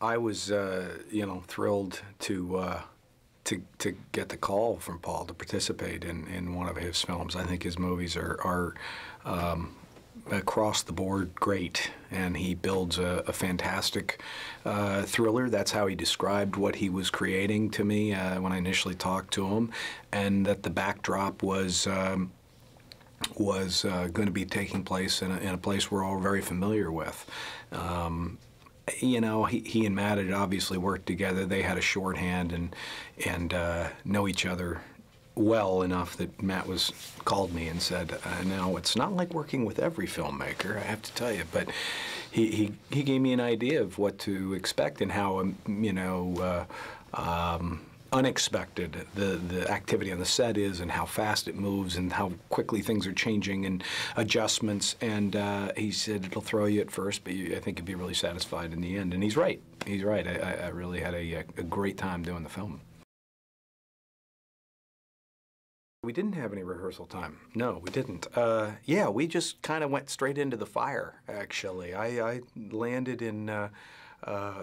I was, you know, thrilled to get the call from Paul to participate in one of his films. I think his movies are across the board great, and he builds a fantastic thriller. That's how he described what he was creating to me when I initially talked to him, and that the backdrop was going to be taking place in a place we're all very familiar with. You know, he and Matt had obviously worked together. They had a shorthand and know each other well enough that Matt called me and said, "No, it's not like working with every filmmaker, I have to tell you." But he gave me an idea of what to expect and how you know. Unexpected the activity on the set is, and how fast it moves, and how quickly things are changing and adjustments. And he said it'll throw you at first, but I think you'll be really satisfied in the end. And he's right. He's right. I really had a great time doing the film. We didn't have any rehearsal time. No, we didn't. Yeah, we just kind of went straight into the fire, actually. I landed in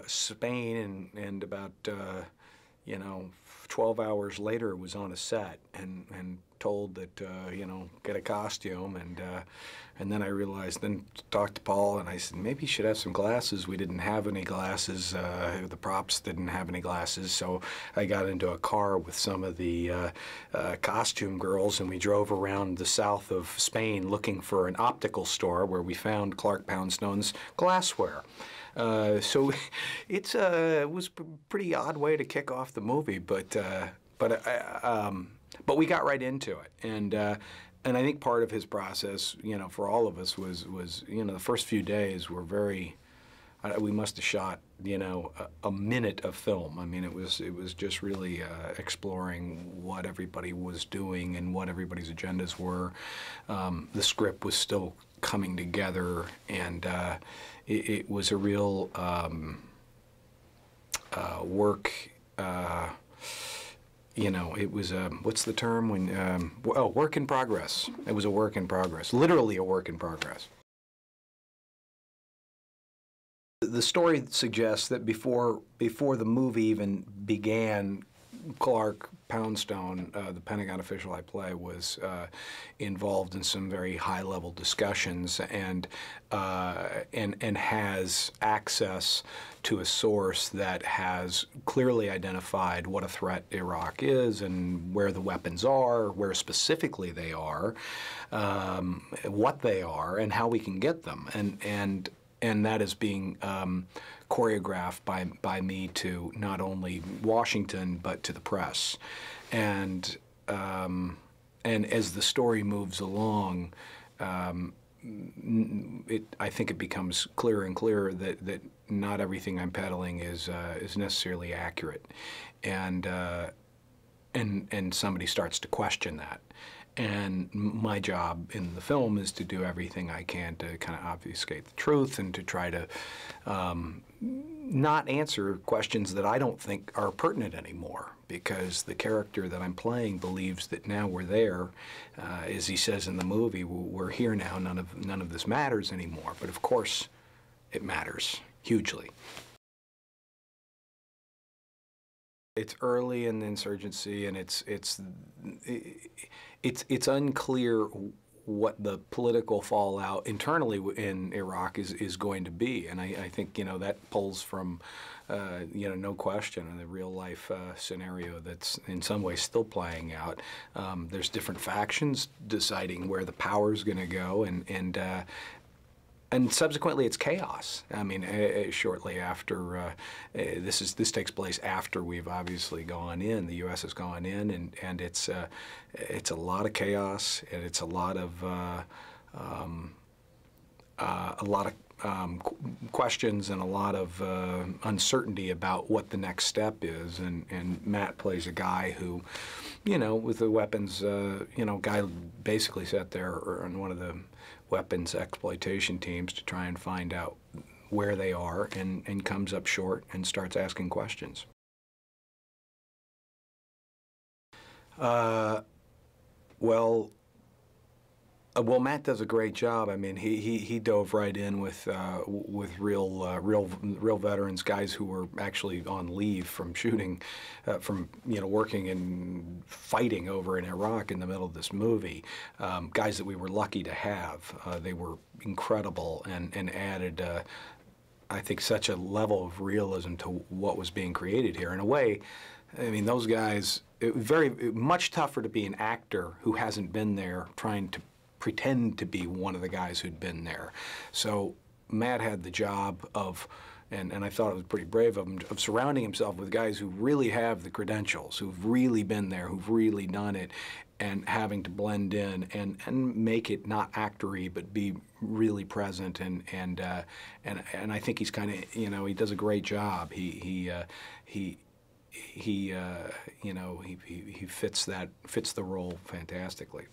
Spain, and about you know, 12 hours later was on a set and told that, you know, get a costume, and then I realized, then talked to Paul, and I said, maybe you should have some glasses. We didn't have any glasses. The props didn't have any glasses, so I got into a car with some of the costume girls, and we drove around the south of Spain looking for an optical store where we found Clark Poundstone's glassware. So it was a pretty odd way to kick off the movie, but we got right into it, and I think part of his process, you know, for all of us was you know, the first few days were very. We must have shot, you know, a minute of film. I mean, it was just really exploring what everybody was doing and what everybody's agendas were. The script was still coming together, and it was a real work. You know, it was what's the term when? Oh, work in progress. It was a work in progress, literally a work in progress. The story suggests that before the movie even began, Clark Poundstone, the Pentagon official I play, was involved in some very high-level discussions, and has access to a source that has clearly identified what a threat Iraq is and where the weapons are, where specifically they are, what they are, and how we can get them, and that is being choreographed by me to not only Washington but to the press, and as the story moves along, I think it becomes clearer and clearer that not everything I'm peddling is necessarily accurate, and somebody starts to question that. And my job in the film is to do everything I can to kind of obfuscate the truth and to try to not answer questions that I don't think are pertinent anymore, because the character that I'm playing believes that now we're there. As he says in the movie, we're here now, none of this matters anymore. But of course, it matters hugely. It's early in the insurgency, and it's unclear what the political fallout internally in Iraq is going to be, and I think, you know, that pulls from you know, no question, the real life scenario that's in some ways still playing out. There's different factions deciding where the power is going to go, and subsequently, it's chaos. I mean, shortly after this takes place after we've obviously gone in. The U.S. has gone in, and it's a lot of chaos, and it's a lot of questions and a lot of uncertainty about what the next step is. And Matt plays a guy who, you know, with the weapons, you know, guy basically sat there on one of the weapons exploitation teams to try and find out where they are, and comes up short and starts asking questions. Well, Well, Matt does a great job. I mean, he dove right in with real veterans, guys who were actually on leave from shooting, from working and fighting over in Iraq in the middle of this movie. Guys that we were lucky to have. They were incredible and added. I think such a level of realism to what was being created here. In a way, I mean, those guys. Much tougher to be an actor who hasn't been there trying to pretend to be one of the guys who'd been there. So Matt had the job of, and I thought it was pretty brave of him, of surrounding himself with guys who really have the credentials, who've really been there, who've really done it, and having to blend in and make it not actory, but be really present. And I think he's kind of, he does a great job. He fits the role fantastically.